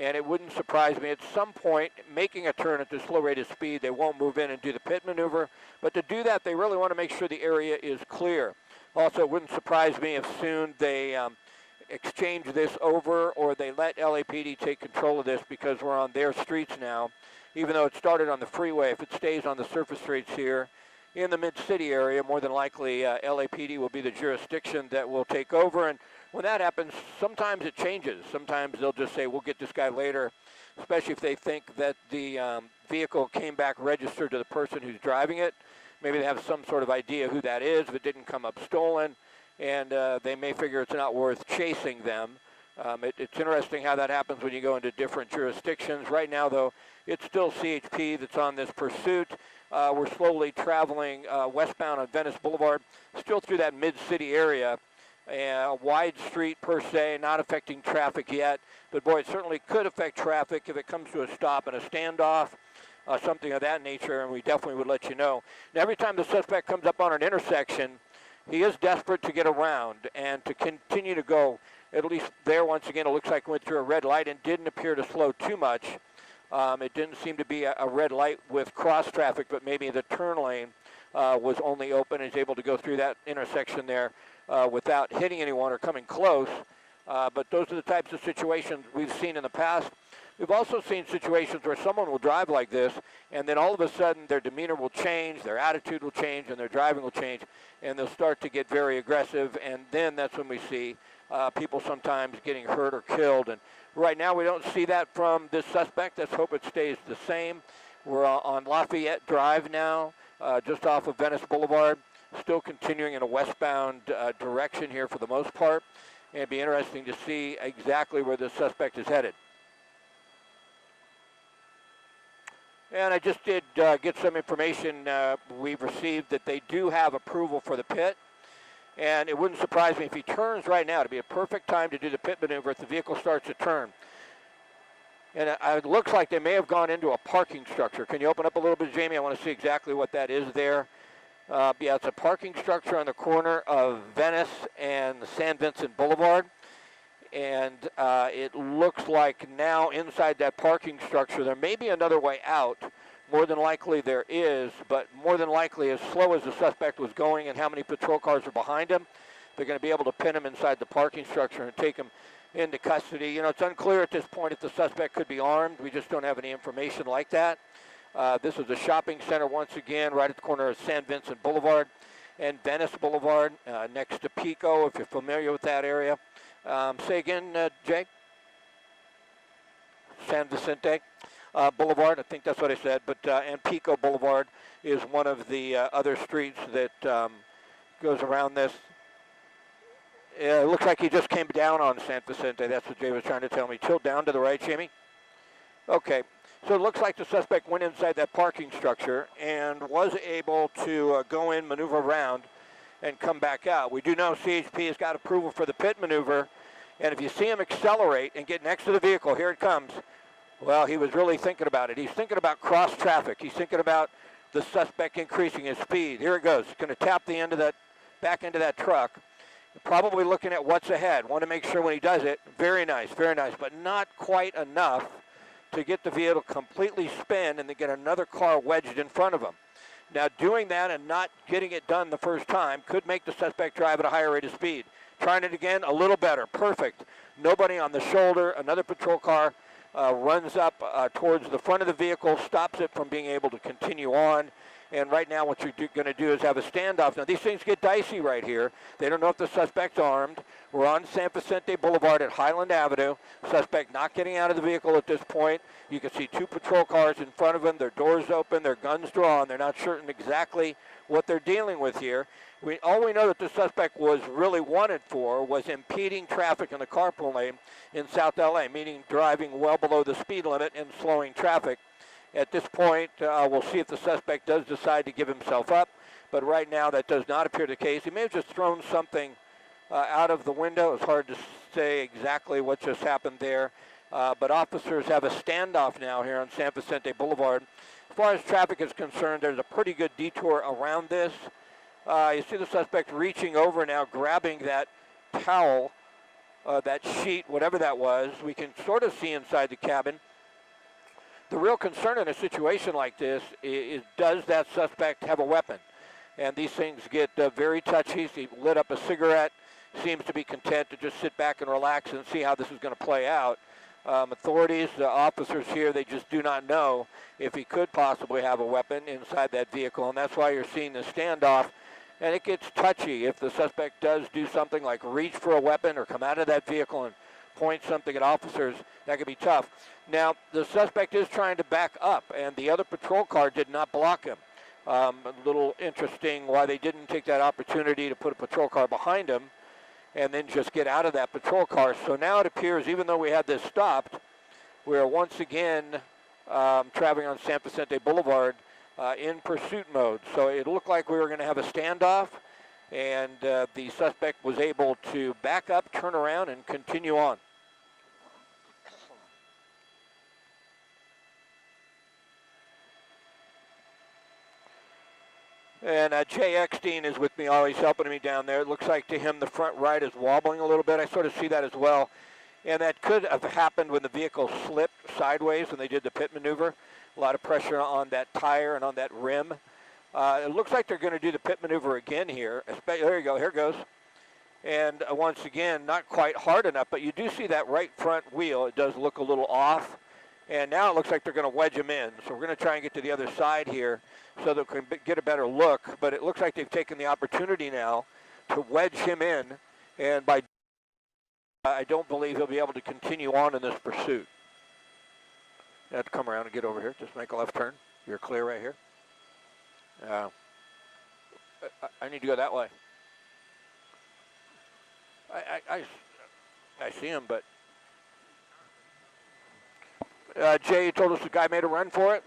And it wouldn't surprise me at some point, making a turn at this slow rate of speed, they won't move in and do the pit maneuver. But to do that, they really want to make sure the area is clear. Also, it wouldn't surprise me if soon they exchange this over, or they let LAPD take control of this because we're on their streets now. Even though it started on the freeway, if it stays on the surface streets here in the mid-city area, more than likely LAPD will be the jurisdiction that will take over. And when that happens, sometimes it changes. Sometimes they'll just say, we'll get this guy later, especially if they think that the vehicle came back registered to the person who's driving it. Maybe they have some sort of idea who that is, if it didn't come up stolen, and they may figure it's not worth chasing them. It's interesting how that happens when you go into different jurisdictions. Right now, though, it's still CHP that's on this pursuit. We're slowly traveling westbound on Venice Boulevard, still through that mid-city area. A wide street per se, not affecting traffic yet, but boy, it certainly could affect traffic if it comes to a stop and a standoff, something of that nature, and we definitely would let you know. Now, every time the suspect comes up on an intersection, he is desperate to get around and to continue to go. At least there, once again, it looks like it went through a red light and didn't appear to slow too much. It didn't seem to be a red light with cross traffic, but maybe the turn lane was only open and is able to go through that intersection there without hitting anyone or coming close. But those are the types of situations we've seen in the past. We've also seen situations where someone will drive like this, and then all of a sudden their demeanor will change, their attitude will change, and their driving will change, and they'll start to get very aggressive, and then that's when we see people sometimes getting hurt or killed. And right now we don't see that from this suspect. Let's hope it stays the same. We're on Lafayette Drive now, just off of Venice Boulevard, still continuing in a westbound direction here for the most part. And it'd be interesting to see exactly where this suspect is headed. And I just did get some information we've received that they do have approval for the pit. And it wouldn't surprise me if he turns right now. It'd be a perfect time to do the pit maneuver if the vehicle starts to turn. And it looks like they may have gone into a parking structure. Can you open up a little bit, Jamie? I want to see exactly what that is there. Yeah, it's a parking structure on the corner of Venice and San Vincent Boulevard. And it looks like now inside that parking structure, there may be another way out. More than likely there is, but more than likely, as slow as the suspect was going and how many patrol cars are behind him, they're going to be able to pin him inside the parking structure and take him into custody. You know, it's unclear at this point if the suspect could be armed. We just don't have any information like that. This is a shopping center, once again, right at the corner of San Vincent Boulevard and Venice Boulevard, next to Pico, if you're familiar with that area. Say again, Jay? San Vicente Boulevard, I think that's what I said, but and Pico Boulevard is one of the other streets that goes around this. It looks like he just came down on San Vicente. That's what Jay was trying to tell me. Tilt down to the right, Jamie. Okay, so it looks like the suspect went inside that parking structure and was able to go in, maneuver around, and come back out. We do know CHP has got approval for the pit maneuver, and if you see him accelerate and get next to the vehicle, here it comes. Well, he was really thinking about it. He's thinking about cross traffic. He's thinking about the suspect increasing his speed. Here it goes. He's going to tap the end of that, back into that truck. Probably looking at what's ahead. Want to make sure when he does it, very nice, but not quite enough to get the vehicle completely spin and then get another car wedged in front of him. Now, doing that and not getting it done the first time could make the suspect drive at a higher rate of speed. Trying it again, a little better, perfect. Nobody on the shoulder, another patrol car runs up towards the front of the vehicle, stops it from being able to continue on. And right now what you're going to do is have a standoff. Now, these things get dicey right here. They don't know if the suspect's armed. We're on San Vicente Boulevard at Highland Avenue. Suspect not getting out of the vehicle at this point. You can see two patrol cars in front of them, their doors open, their guns drawn. They're not certain exactly what they're dealing with here. All we know that the suspect was really wanted for was impeding traffic in the carpool lane in South L.A., meaning driving well below the speed limit and slowing traffic. At this point, we'll see if the suspect does decide to give himself up, but right now that does not appear the case. He may have just thrown something out of the window. It's hard to say exactly what just happened there, but officers have a standoff now here on San Vicente Boulevard. As far as traffic is concerned, there's a pretty good detour around this. You see the suspect reaching over now, grabbing that towel that sheet, whatever that was. We can sort of see inside the cabin. The real concern in a situation like this is does that suspect have a weapon? And these things get very touchy. He lit up a cigarette, seems to be content to just sit back and relax and see how this is going to play out. Authorities, the officers here, they just do not know if he could possibly have a weapon inside that vehicle, and that's why you're seeing the standoff. And it gets touchy if the suspect does do something like reach for a weapon or come out of that vehicle and point something at officers. That could be tough. Now, the suspect is trying to back up, and the other patrol car did not block him. A little interesting why they didn't take that opportunity to put a patrol car behind him and then just get out of that patrol car. So now it appears, even though we had this stopped, we're once again traveling on San Vicente Boulevard in pursuit mode. So it looked like we were going to have a standoff, and the suspect was able to back up, turn around, and continue on. And Jay Eckstein is with me, always helping me down there. It looks like to him the front right is wobbling a little bit. I sort of see that as well. And that could have happened when the vehicle slipped sideways when they did the pit maneuver. A lot of pressure on that tire and on that rim. It looks like they're going to do the pit maneuver again here. There you go, here it goes. And once again, not quite hard enough, but you do see that right front wheel. It does look a little off. And now it looks like they're going to wedge him in. So we're going to try and get to the other side here so that we can get a better look. But it looks like they've taken the opportunity now to wedge him in. And by I don't believe he'll be able to continue on in this pursuit. You have to come around and get over here. Just make a left turn. You're clear right here. I need to go that way. I see him, but Jay told us the guy made a run for it.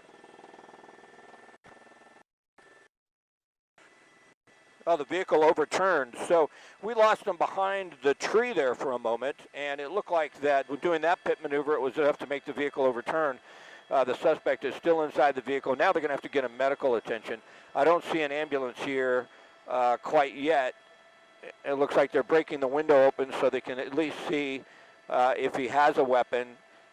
Oh, the vehicle overturned. So we lost him behind the tree there for a moment, and it looked like that doing that pit maneuver, it was enough to make the vehicle overturn. The suspect is still inside the vehicle. Now they're going to have to get him medical attention. I don't see an ambulance here quite yet. It looks like they're breaking the window open so they can at least see if he has a weapon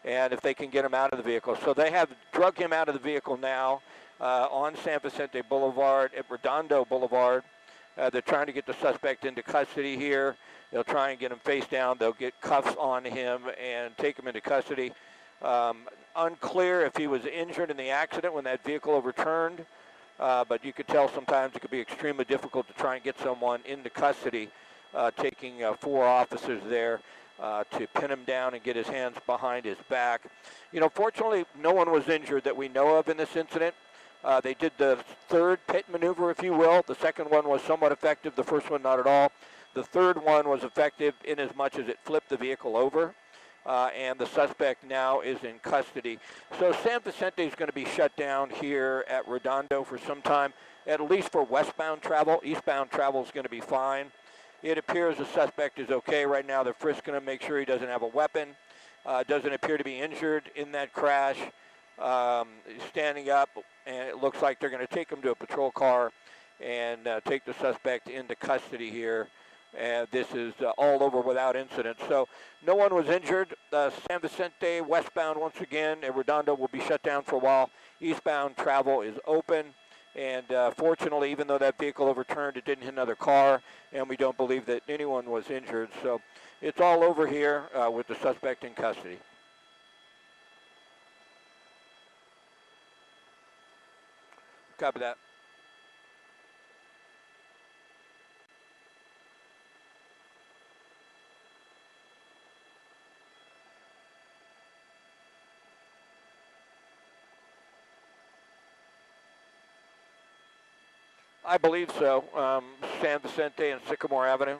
and if they can get him out of the vehicle. So they have drug him out of the vehicle now on San Vicente Boulevard at Redondo Boulevard. They're trying to get the suspect into custody here. They'll try and get him face down. They'll get cuffs on him and take him into custody. Unclear if he was injured in the accident when that vehicle overturned, but you could tell sometimes it could be extremely difficult to try and get someone into custody, taking 4 officers there to pin him down and get his hands behind his back. You know, fortunately, no one was injured that we know of in this incident. They did the third pit maneuver, if you will. The second one was somewhat effective. The first one, not at all. The third one was effective in as much as it flipped the vehicle over. And the suspect now is in custody. So San Vicente is going to be shut down here at Redondo for some time, at least for westbound travel. Eastbound travel is going to be fine. It appears the suspect is okay right now. They're first going to make sure he doesn't have a weapon. Doesn't appear to be injured in that crash. He's standing up, and it looks like they're going to take him to a patrol car and take the suspect into custody here. And this is all over without incident. So no one was injured. San Vicente westbound once again, and Redondo will be shut down for a while. Eastbound travel is open. And fortunately, even though that vehicle overturned, it didn't hit another car, and we don't believe that anyone was injured. So it's all over here with the suspect in custody. Copy that. I believe so. San Vicente and Sycamore Avenue.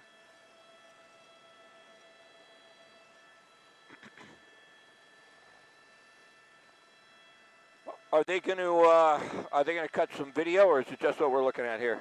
Are they going to cut some video, or is it just what we're looking at here?